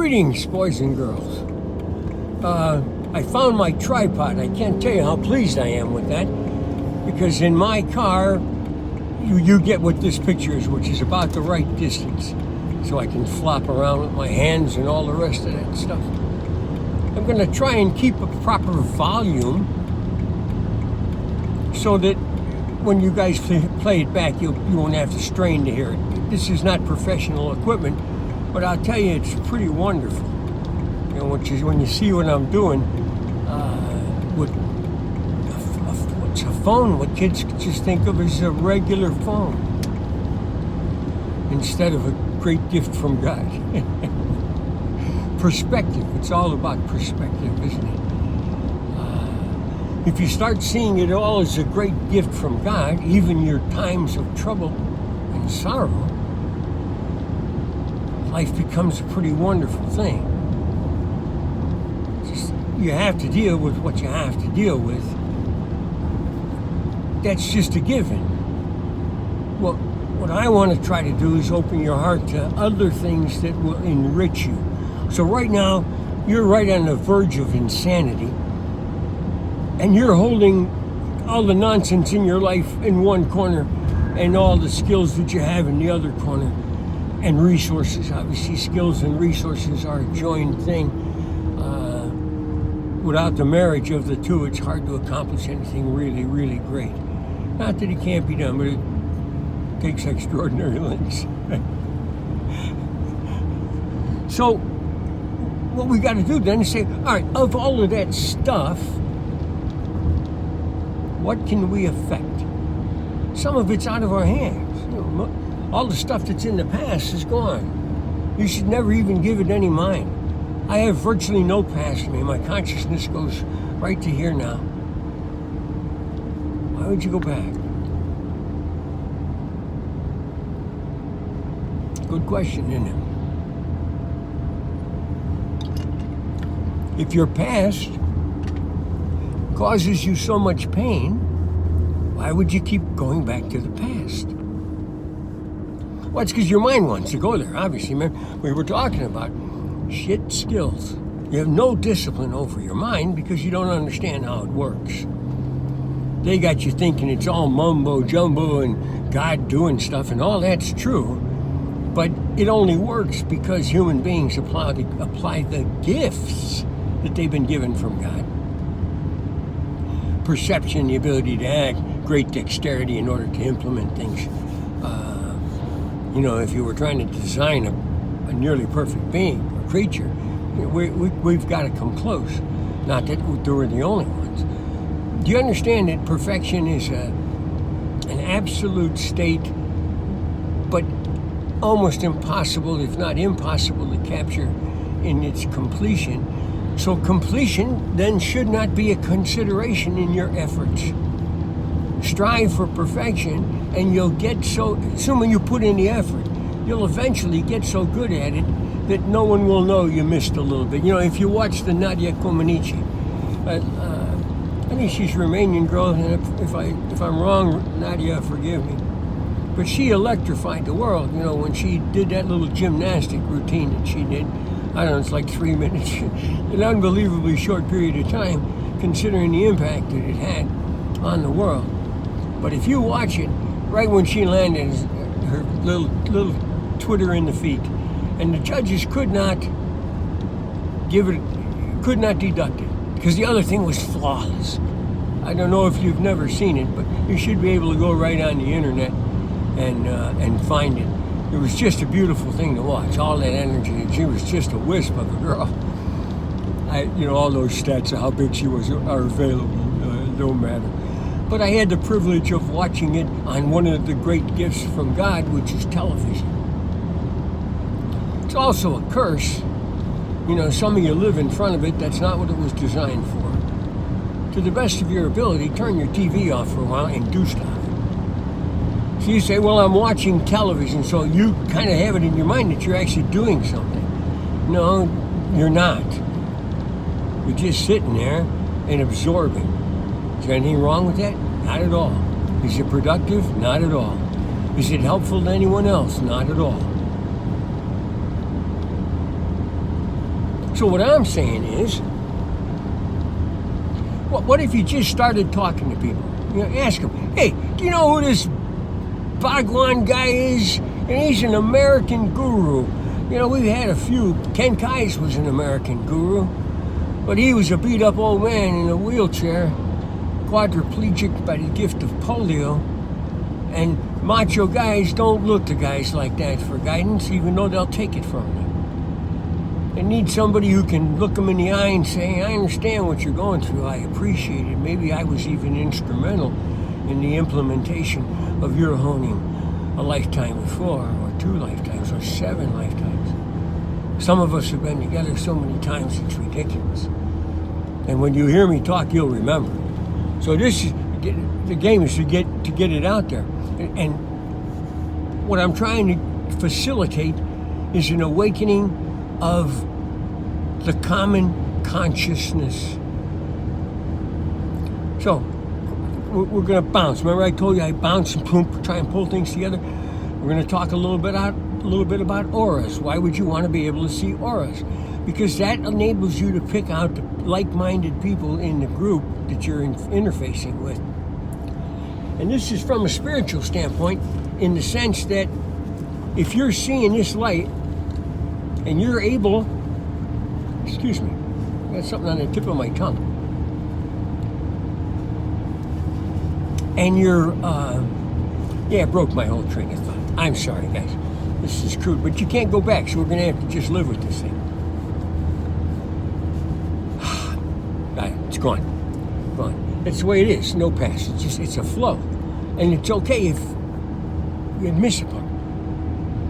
Greetings, boys and girls. I found my tripod. I can't tell you how pleased I am with that, because in my car, you get what this picture is, which is about the right distance, so I can flop around with my hands and all the rest of that stuff. I'm going to try and keep a proper volume so that when you guys play it back, you won't have to strain to hear it. This is not professional equipment, but I'll tell you, it's pretty wonderful. You know, which is when you see what I'm doing with what's a phone, what kids just think of as a regular phone instead of a great gift from God. Perspective. It's all about perspective, isn't it? If you start seeing it all as a great gift from God, even your times of trouble and sorrow, life becomes a pretty wonderful thing. Just, you have to deal with what you have to deal with. That's just a given. Well, what I want to try to do is open your heart to other things that will enrich you. So right now, you're right on the verge of insanity, and you're holding all the nonsense in your life in one corner and all the skills that you have in the other corner. And resources, obviously, skills and resources are a joined thing. Without the marriage of the two, it's hard to accomplish anything really, really great. Not that it can't be done, but it takes extraordinary lengths. So, what we got to do then is say, all right, of all of that stuff, what can we affect? Some of it's out of our hands. You know, all the stuff that's in the past is gone. You should never even give it any mind. I have virtually no past me. My consciousness goes right to here now. Why would you go back? Good question, isn't it? If your past causes you so much pain, why would you keep going back to the past? Well, it's because your mind wants to go there, obviously. Man, we were talking about shit skills. You have no discipline over your mind because you don't understand how it works. They got you thinking it's all mumbo jumbo and God doing stuff, and all that's true, but it only works because human beings apply the gifts that they've been given from God. Perception, the ability to act, great dexterity in order to implement things. You know, if you were trying to design a nearly perfect being, a creature, we've got to come close. Not that we're the only ones. Do you understand that perfection is an absolute state, but almost impossible, if not impossible, to capture in its completion? So completion then should not be a consideration in your efforts. Strive for perfection, and you'll get so, assuming you put in the effort, you'll eventually get so good at it that no one will know you missed a little bit. You know, if you watch the Nadia Comaneci, I think she's a Romanian girl, and if I'm wrong, Nadia, forgive me, but she electrified the world, you know, when she did that little gymnastic routine that she did. I don't know, it's like 3 minutes, an unbelievably short period of time, considering the impact that it had on the world. But if you watch it, right when she landed, her little twitter in the feet, and the judges could not deduct it, because the other thing was flawless. I don't know if you've never seen it, but you should be able to go right on the internet and find it. It was just a beautiful thing to watch. All that energy. She was just a wisp of a girl. All those stats of how big she was are available. Don't matter. But I had the privilege of watching it on one of the great gifts from God, which is television. It's also a curse. You know, some of you live in front of it. That's not what it was designed for. To the best of your ability, turn your TV off for a while and do stuff. So you say, well, I'm watching television, so you kind of have it in your mind that you're actually doing something. No, you're not. You're just sitting there and absorbing. Is there anything wrong with that? Not at all. Is it productive? Not at all. Is it helpful to anyone else? Not at all. So what I'm saying is, what if you just started talking to people? You know, ask them, hey, do you know who this BHAGWAN guy is? And he's an American guru. You know, we've had a few. Ken Kais was an American guru, but he was a beat-up old man in a wheelchair, quadriplegic by the gift of polio. And macho guys don't look to guys like that for guidance, even though they'll take it from them. They need somebody who can look them in the eye and say, I understand what you're going through. I appreciate it. Maybe I was even instrumental in the implementation of your honing a lifetime before, or 2 lifetimes, or 7 lifetimes. Some of us have been together so many times, it's ridiculous. And when you hear me talk, you'll remember. So this is, the game is to get it out there. And what I'm trying to facilitate is an awakening of the common consciousness. So we're going to bounce. Remember I told you I bounce and try and pull things together? We're going to talk a little bit about auras. Why would you want to be able to see auras? Because that enables you to pick out the like-minded people in the group that you're interfacing with. And this is from a spiritual standpoint, in the sense that if you're seeing this light and you're able, excuse me, I got something on the tip of my tongue, and you're, yeah, it broke my whole train of thought. I'm sorry, guys. This is crude, but you can't go back, so we're going to have to just live with this thing. It's gone. Gone. That's the way it is. No pass. It's a flow. And it's okay if you miss a part,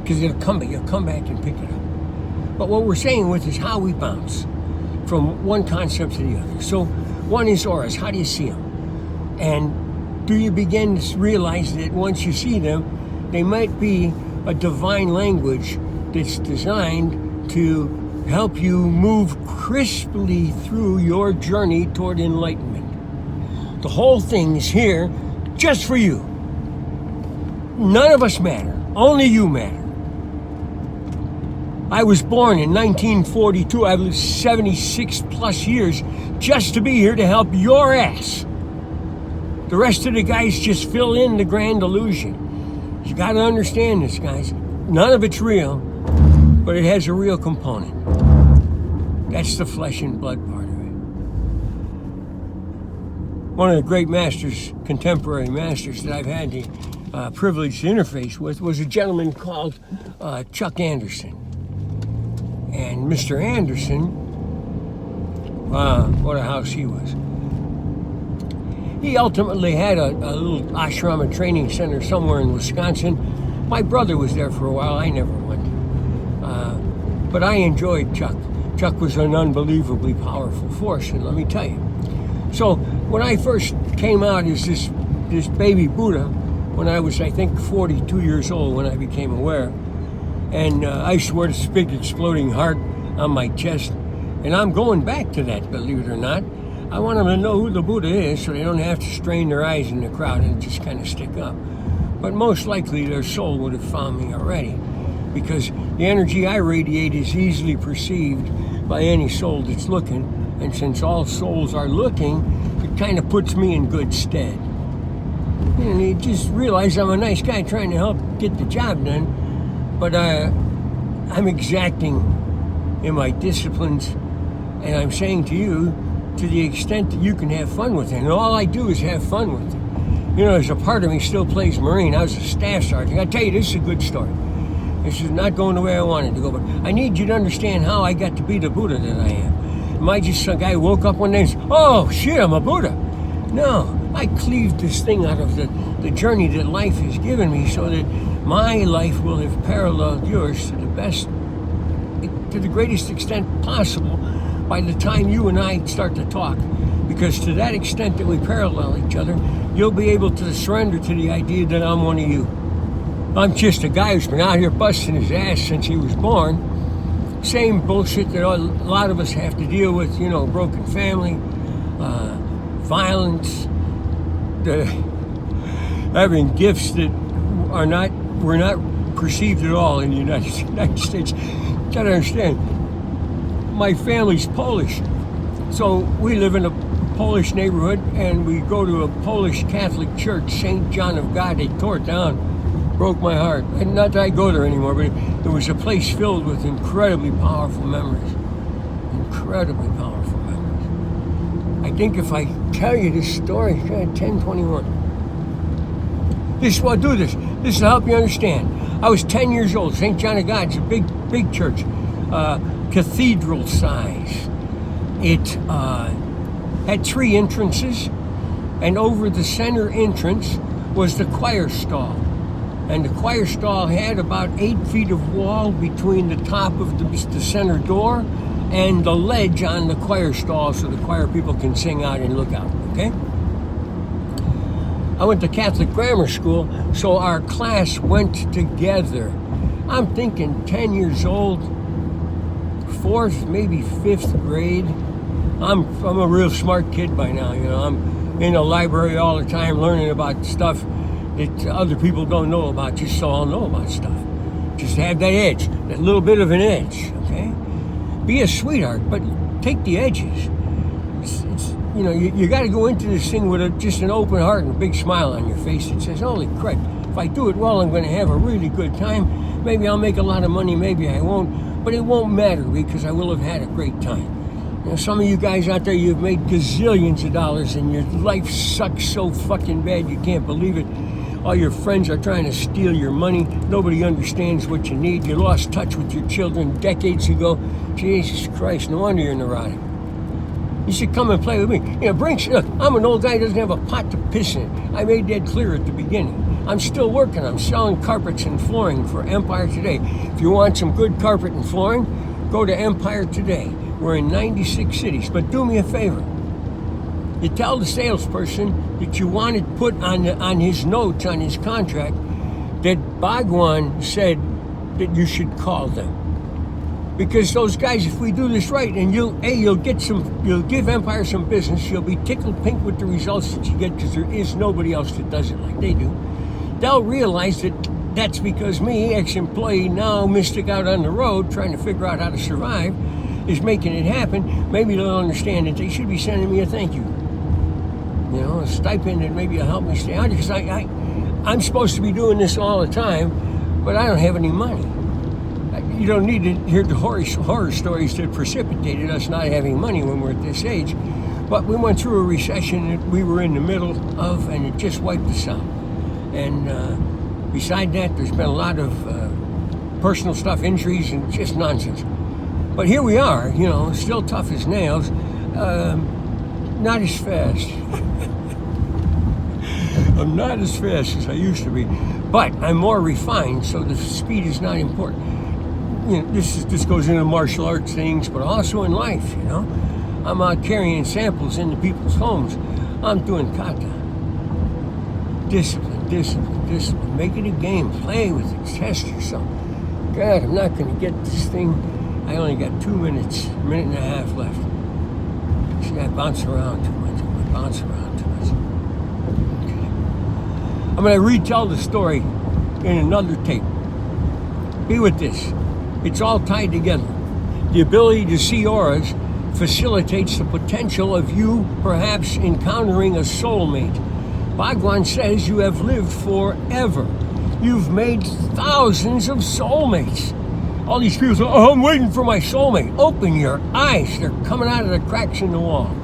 because you'll come back and pick it up. But what we're saying with is how we bounce from one concept to the other. So one is auras. How do you see them? And do you begin to realize that once you see them, they might be a divine language that's designed to help you move crisply through your journey toward enlightenment. The whole thing is here just for you. None of us matter. Only you matter. I was born in 1942. I've lived 76 plus years just to be here to help your ass. The rest of the guys just fill in the grand illusion. You got to understand this, guys. None of it's real, but it has a real component. That's the flesh and blood part of it. One of the great masters, contemporary masters that I've had the privilege to interface with was a gentleman called Chuck Anderson. And Mr. Anderson, what a house he was. He ultimately had a little ashram and training center somewhere in Wisconsin. My brother was there for a while. I never went. But I enjoyed Chuck. Chuck was an unbelievably powerful force, and let me tell you. So when I first came out as this baby Buddha, when I was, I think, 42 years old when I became aware, and I used to wear this big exploding heart on my chest, and I'm going back to that, believe it or not. I want them to know who the Buddha is so they don't have to strain their eyes in the crowd and just kind of stick up. But most likely their soul would have found me already, because the energy I radiate is easily perceived by any soul that's looking, and since all souls are looking, it kind of puts me in good stead. And you just realize I'm a nice guy trying to help get the job done, but I'm exacting in my disciplines, and I'm saying to you, to the extent that you can have fun with it, and all I do is have fun with it. You know, there's a part of me still plays Marine. I was a staff sergeant. I tell you, this is a good story. This is not going the way I wanted to go, but I need you to understand how I got to be the Buddha that I am. Am I just some guy who woke up one day and said, oh shit, I'm a Buddha? No, I cleaved this thing out of the journey that life has given me so that my life will have paralleled yours to the greatest extent possible by the time you and I start to talk. Because to that extent that we parallel each other, you'll be able to surrender to the idea that I'm one of you. I'm just a guy who's been out here busting his ass since he was born. Same bullshit that a lot of us have to deal with, you know, broken family, violence, having gifts that were not perceived at all in the United States. You gotta understand, my family's Polish, so we live in a Polish neighborhood, and we go to a Polish Catholic church, St. John of God. They tore it down, broke my heart. And not that I go there anymore, but it was a place filled with incredibly powerful memories. Incredibly powerful memories. I think if I tell you this story, 10:21. I'll do this. This will help you understand. I was 10 years old. St. John of God's a big church, cathedral size. It had 3 entrances, and over the center entrance was the choir stall. And the choir stall had about 8 feet of wall between the top of the center door and the ledge on the choir stall, so the choir people can sing out and look out, okay? I went to Catholic grammar school, so our class went together. I'm thinking 10 years old, 4th, maybe 5th grade. I'm a real smart kid by now, you know. I'm in the library all the time learning about stuff that other people don't know about, just so I'll know about stuff. Just have that edge, that little bit of an edge, okay? Be a sweetheart, but take the edges. It's you know, you got to go into this thing with just an open heart and a big smile on your face that says, holy crap, if I do it well, I'm going to have a really good time. Maybe I'll make a lot of money, maybe I won't, but it won't matter because I will have had a great time. You know, some of you guys out there, you've made gazillions of dollars and your life sucks so fucking bad you can't believe it. All your friends are trying to steal your money. Nobody understands what you need. You lost touch with your children decades ago. Jesus Christ, no wonder you're neurotic. You should come and play with me. You know, look, I'm an old guy who doesn't have a pot to piss in. I made that clear at the beginning. I'm still working. I'm selling carpets and flooring for Empire Today. If you want some good carpet and flooring, go to Empire Today. We're in 96 cities. But do me a favor. You tell the salesperson that you want it put on his notes, on his contract, that BHAGWAN said that you should call them. Because those guys, if we do this right, and you'll give Empire some business, you'll be tickled pink with the results that you get because there is nobody else that does it like they do. They'll realize that that's because me, ex-employee, now mystic out on the road trying to figure out how to survive, is making it happen. Maybe they'll understand that they should be sending me a thank you. You know, a stipend that maybe will help me stay on, because I'm supposed to be doing this all the time, but I don't have any money. You don't need to hear the horror stories that precipitated us not having money when we're at this age. But we went through a recession that we were in the middle of, and it just wiped us out. And beside that, there's been a lot of personal stuff, injuries, and just nonsense. But here we are, you know, still tough as nails. Not as fast. I'm not as fast as I used to be, but I'm more refined, so the speed is not important. You know, this goes into martial arts things, but also in life, you know. I'm out carrying samples into people's homes. I'm doing kata. Discipline, discipline, discipline. Make it a game. Play with it. Test yourself. God, I'm not going to get this thing. I only got 2 minutes, a minute and a half left. See, I bounce around too much. I bounce around too much. Okay. I'm going to retell the story in another tape. Be with this. It's all tied together. The ability to see auras facilitates the potential of you perhaps encountering a soulmate. BHAGWAN says you have lived forever. You've made thousands of soulmates. All these people say, oh, I'm waiting for my soulmate. Open your eyes. They're coming out of the cracks in the wall.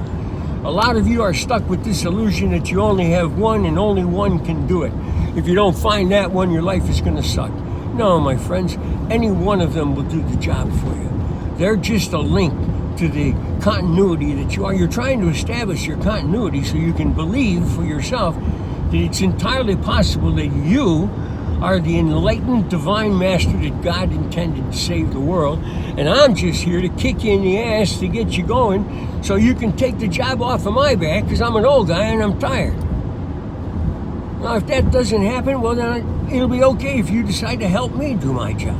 A lot of you are stuck with this illusion that you only have one and only one can do it. If you don't find that one, your life is going to suck. No, my friends, any one of them will do the job for you. They're just a link to the continuity that you are. You're trying to establish your continuity so you can believe for yourself that it's entirely possible that you are the enlightened divine master that God intended to save the world, and I'm just here to kick you in the ass to get you going so you can take the job off of my back because I'm an old guy and I'm tired. Now, if that doesn't happen, well, then it'll be okay if you decide to help me do my job.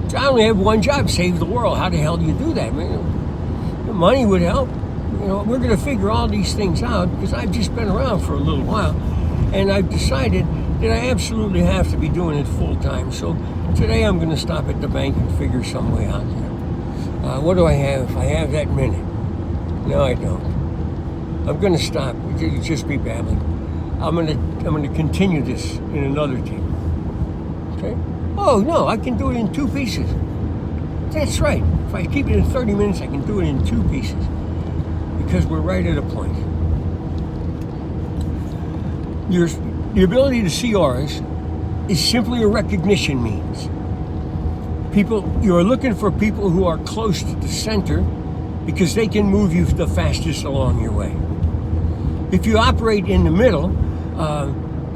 So I only have one job, save the world. How the hell do you do that? I mean, the money would help. You know, we're going to figure all these things out because I've just been around for a little while, and I've decided that I absolutely have to be doing it full time. So today I'm going to stop at the bank and figure some way out there. What do I have? I have that minute. No, I don't. I'm going to stop. It'll just be babbling. I'm going to continue this in another tape. Okay? Oh, no, I can do it in 2 pieces. That's right. If I keep it in 30 minutes, I can do it in 2 pieces. Because we're right at a point. The ability to see auras is simply a recognition means. You're looking for people who are close to the center because they can move you the fastest along your way. If you operate in the middle,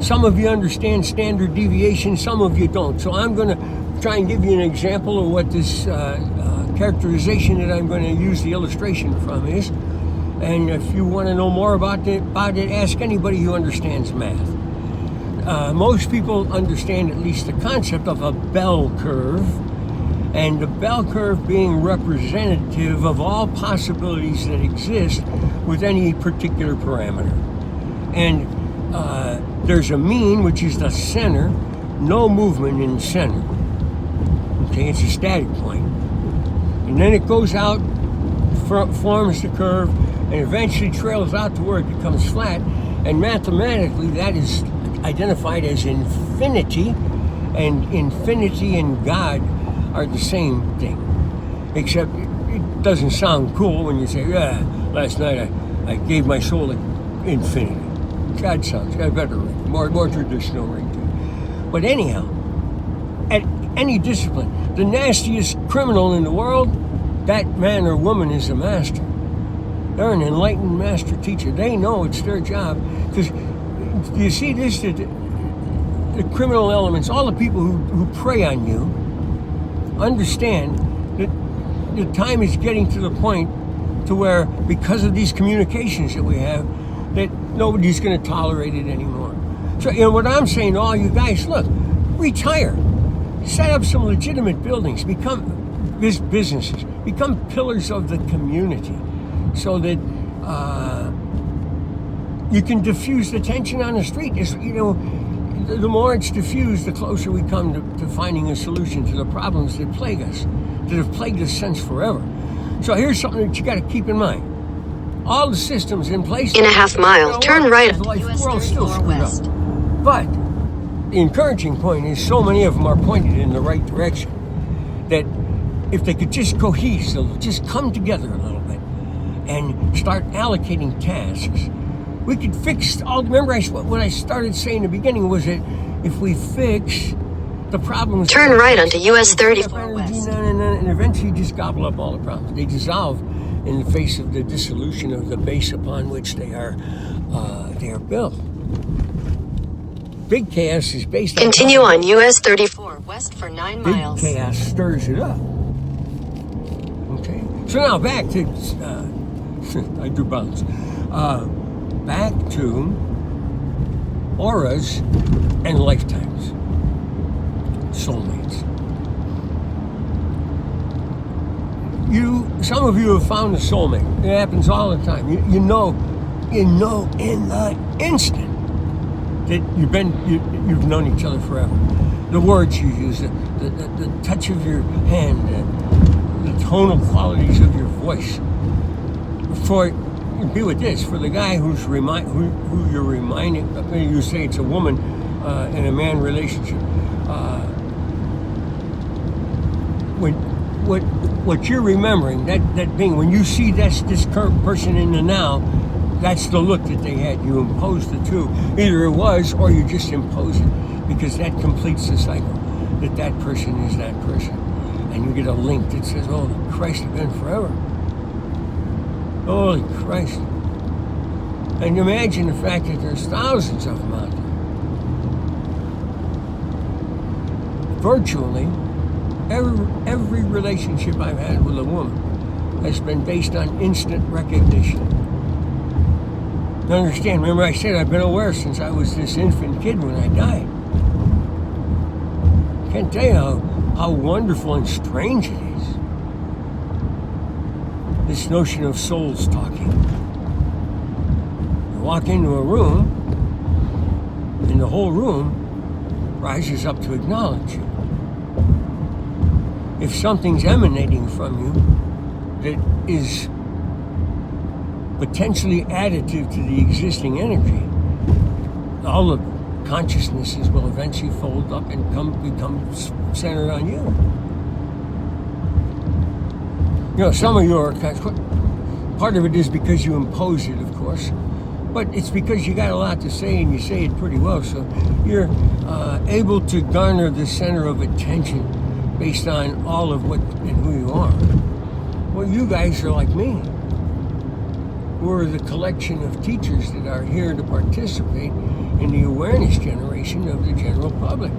some of you understand standard deviation, some of you don't. So I'm going to try and give you an example of what this characterization that I'm going to use the illustration from is. And if you want to know more about it, ask anybody who understands math. Most people understand at least the concept of a bell curve, and the bell curve being representative of all possibilities that exist with any particular parameter. And there's a mean, which is the center, no movement in the center. Okay, it's a static point. And then it goes out, forms the curve, and eventually trails out to where it becomes flat. And mathematically, that is identified as infinity, and infinity and God are the same thing. Except it doesn't sound cool when you say, last night I gave my soul to infinity. God sounds got a better ring, more traditional ring to it. But anyhow, at any discipline, the nastiest criminal in the world, that man or woman is a master. They're an enlightened master teacher. They know it's their job. Because you see this, the criminal elements, all the people who prey on you, understand that the time is getting to the point to where, because of these communications that we have, that nobody's going to tolerate it anymore. So, what I'm saying to all you guys, look, retire. Set up some legitimate buildings. Become businesses. Become pillars of the community, so that you can diffuse the tension on the street. The more it's diffused, the closer we come to finding a solution to the problems that plague us, that have plagued us since forever. So here's something that you got to keep in mind. All the systems in place... In a half mile, turn right. The world's still screwed up. But the encouraging point is so many of them are pointed in the right direction that if they could just cohesive, just come together a little bit and start allocating tasks, we could fix all. Remember, what I started saying in the beginning was that if we fix the problems, turn right onto US 34 West, and eventually just gobble up all the problems. They dissolve in the face of the dissolution of the base upon which they are built. Big chaos is based. Continue on US 34 West for 9 miles. Big chaos stirs it up. Okay. So now back to I do bounce. Back to auras and lifetimes. Soulmates. Some of you have found a soulmate. It happens all the time. You know in the instant that you've known each other forever. The words you use, the touch of your hand, the tonal qualities of your voice. Be with this, for the guy who you're reminding, you say it's a woman in a man relationship. What you're remembering, that being, when you see this current person in the now, that's the look that they had. You imposed the two. Either it was, or you just impose it, because that completes the cycle. That person is that person, and you get a link that says, "Oh, Christ, it's been forever." Holy Christ. And imagine the fact that there's thousands of them out there. Virtually, every relationship I've had with a woman has been based on instant recognition. Now understand, remember I said I've been aware since I was this infant kid when I died. Can't tell you how wonderful and strange it is. This notion of souls talking. You walk into a room, and the whole room rises up to acknowledge you. If something's emanating from you, that is potentially additive to the existing energy, all the consciousnesses will eventually fold up and become centered on you. Some of you are part of it is because you impose it, of course, but it's because you got a lot to say and you say it pretty well. So you're able to garner the center of attention based on all of what and who you are. Well, you guys are like me. We're the collection of teachers that are here to participate in the awareness generation of the general public.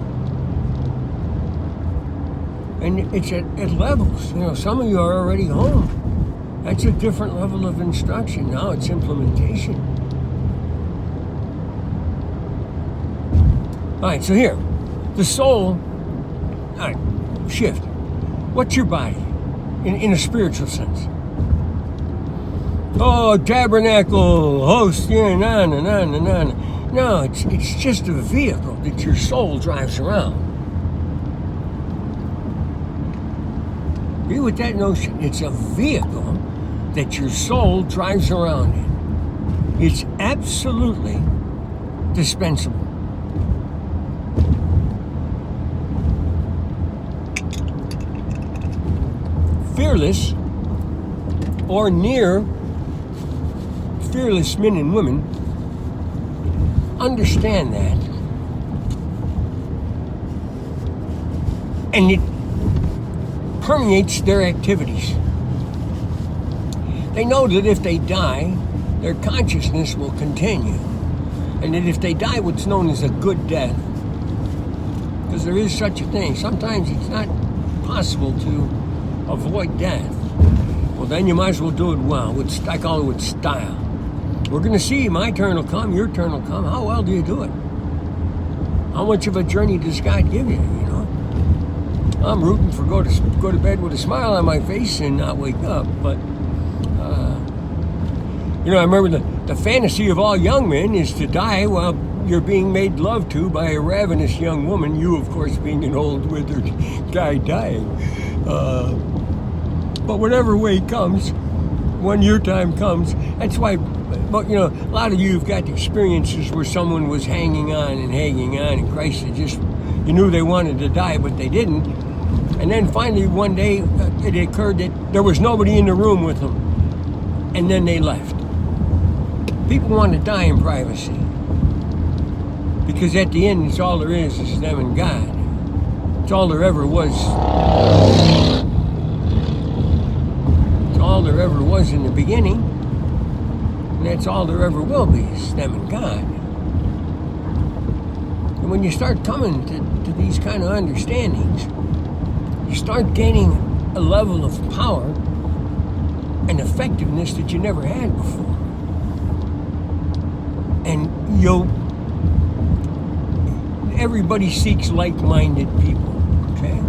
And it's at levels. Some of you are already home. That's a different level of instruction. Now it's implementation. All right, so here, the soul, all right, shift. What's your body in a spiritual sense? Oh, tabernacle, host, na. No, it's just a vehicle that your soul drives around. Be with that notion. It's a vehicle that your soul drives around in. It's absolutely dispensable. Fearless or near fearless men and women understand that, and it permeates their activities. They know that if they die, their consciousness will continue, and that if they die what's known as a good death, because there is such a thing, sometimes it's not possible to avoid death, well then you might as well do it well. I call it with style. We're going to see, my turn will come, your turn will come. How well do you do it? How much of a journey does God give you, I'm rooting for go to bed with a smile on my face and not wake up. But, I remember the fantasy of all young men is to die while you're being made love to by a ravenous young woman, you, of course, being an old, withered guy dying. But whatever way it comes, when your time comes, that's why. But, a lot of you have got experiences where someone was hanging on, and Christ, you knew they wanted to die, but they didn't. And then finally, one day, it occurred that there was nobody in the room with them. And then they left. People want to die in privacy. Because at the end, it's all there is them and God. It's all there ever was. It's all there ever was in the beginning. And that's all there ever will be, is them and God. And when you start coming to these kind of understandings, you start gaining a level of power and effectiveness that you never had before. And everybody seeks like-minded people, okay?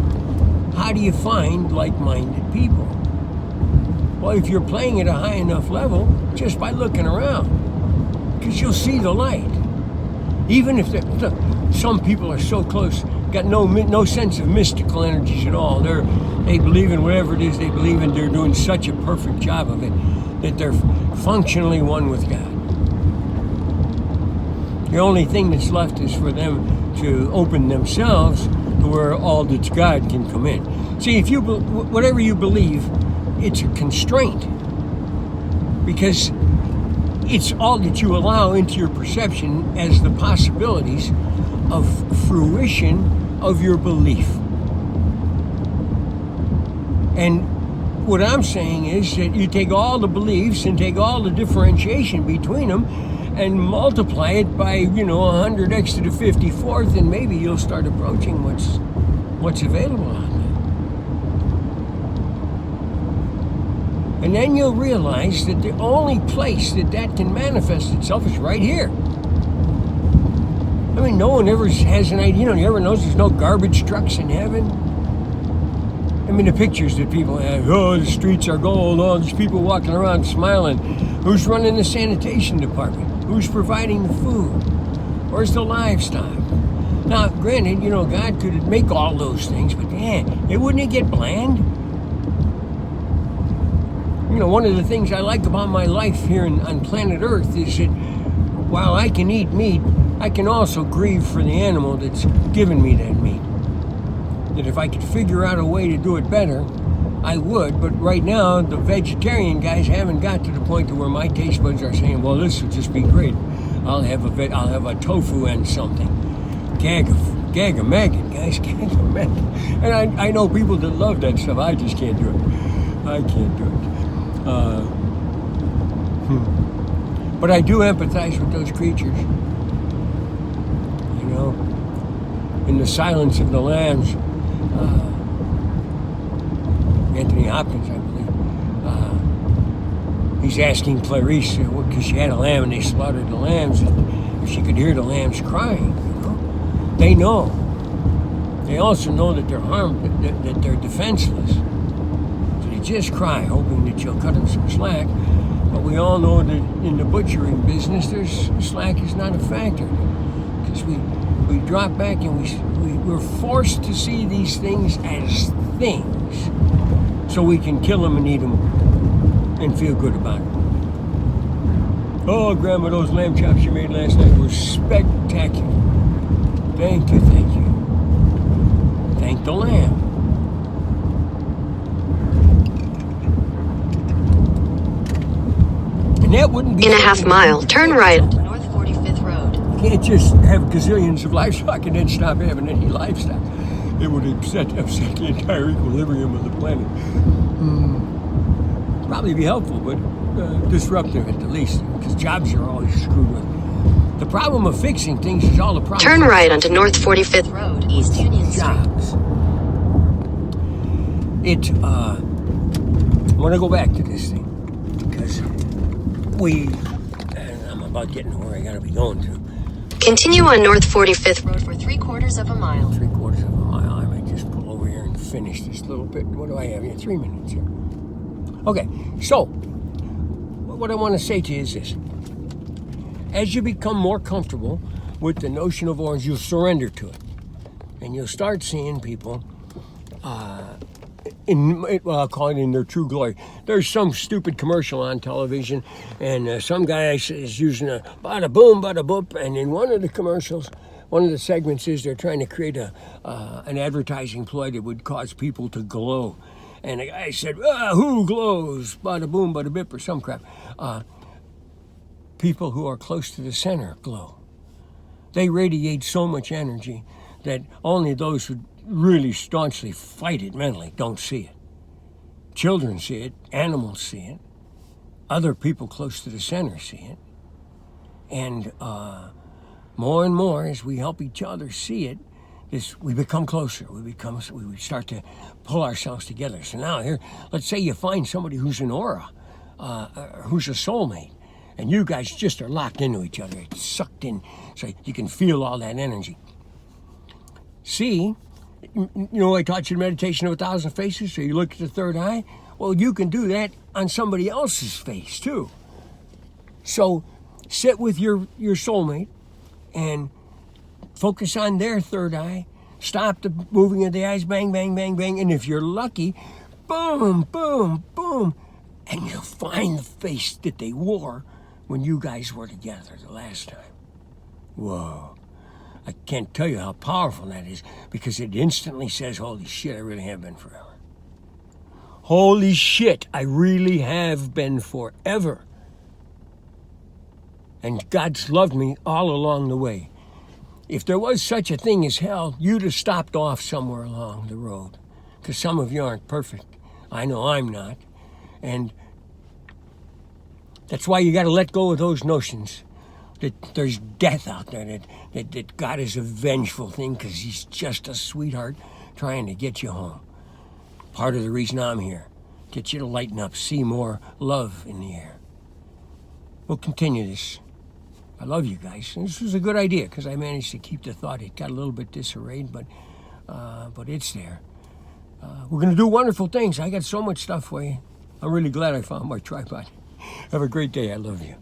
How do you find like-minded people? Well, if you're playing at a high enough level, just by looking around, because you'll see the light. Even if some people are so close, got no sense of mystical energies at all. They believe in whatever it is they believe in. They're doing such a perfect job of it that they're functionally one with God. The only thing that's left is for them to open themselves to where all that's God can come in. See, if whatever you believe, it's a constraint, because it's all that you allow into your perception as the possibilities of fruition of your belief. And what I'm saying is that you take all the beliefs and take all the differentiation between them and multiply it by 100x to the 54th, and maybe you'll start approaching what's available out there. And then you'll realize that the only place that can manifest itself is right here. I mean, no one ever has an idea. You ever notice there's no garbage trucks in heaven? I mean, the pictures that people have, the streets are gold, all these people walking around smiling. Who's running the sanitation department? Who's providing the food? Where's the livestock? Now, granted, God could make all those things, but wouldn't it get bland? one of the things I like about my life here on planet Earth is that while I can eat meat, I can also grieve for the animal that's given me that meat. That if I could figure out a way to do it better, I would. But right now, the vegetarian guys haven't got to the point to where my taste buds are saying, well, this would just be great. I'll have a tofu and something. Gag a maggot, guys, gag a maggot. And I know people that love that stuff. I just can't do it. I can't do it. But I do empathize with those creatures. You know, in the silence of the lambs, Anthony Hopkins, I believe, he's asking Clarice, because she had a lamb and they slaughtered the lambs, if she could hear the lambs crying. You know, they know. They also know that they're harmed, that they're defenseless. So they just cry, hoping that you'll cut them some slack. But we all know that in the butchering business, slack is not a factor, because we drop back and we're forced to see these things as things, so we can kill them and eat them and feel good about it. Oh, Grandma, those lamb chops you made last night were spectacular. Thank you, thank you. Thank the lamb. And that wouldn't be In a half mile, turn right. North 45th Road. You can't just have gazillions of livestock and then stop having any livestock. It would upset the entire equilibrium of the planet. Probably be helpful, but disruptive at the least, because jobs are always screwed with. The problem of fixing things is all the problems. Turn right onto North 45th Road, East Union Street. Jobs. I want to go back to this thing, because I'm about getting to where I got to be going to. Continue on North 45th Road for 3/4 of a mile. 3/4 of a mile. I might just pull over here and finish this little bit. What do I have here? 3 minutes here. Okay, so what I want to say to you is this. As you become more comfortable with the notion of orange, you'll surrender to it. And you'll start seeing people I'll call it in their true glory. There's some stupid commercial on television, and some guy is using a bada boom, bada boop, and in one of the commercials, one of the segments is they're trying to create an advertising ploy that would cause people to glow. And the guy said, who glows? Bada boom, bada bip, or some crap. People who are close to the center glow. They radiate so much energy that only those who really staunchly fight it mentally don't see it. Children see it, animals see it, other people close to the center see it. And more and more, as we help each other see it, we become closer. We start to pull ourselves together. So now here, let's say you find somebody who's an aura, who's a soulmate, and you guys just are locked into each other. It's sucked in, so you can feel all that energy. See, you know, I taught you meditation of 1,000 faces, so you look at the third eye. Well, you can do that on somebody else's face too. So sit with your soulmate and focus on their third eye. Stop the moving of the eyes, bang, bang, bang, bang. And if you're lucky, boom, boom, boom. And you'll find the face that they wore when you guys were together the last time. Whoa. I can't tell you how powerful that is, because it instantly says, holy shit, I really have been forever. Holy shit, I really have been forever. And God's loved me all along the way. If there was such a thing as hell, you'd have stopped off somewhere along the road, because some of you aren't perfect. I know I'm not. And that's why you got to let go of those notions that there's death out there, that God is a vengeful thing because he's just a sweetheart trying to get you home. Part of the reason I'm here, get you to lighten up, see more love in the air. We'll continue this. I love you guys. And this was a good idea because I managed to keep the thought. It got a little bit disarrayed, but it's there. We're going to do wonderful things. I got so much stuff for you. I'm really glad I found my tripod. Have a great day. I love you.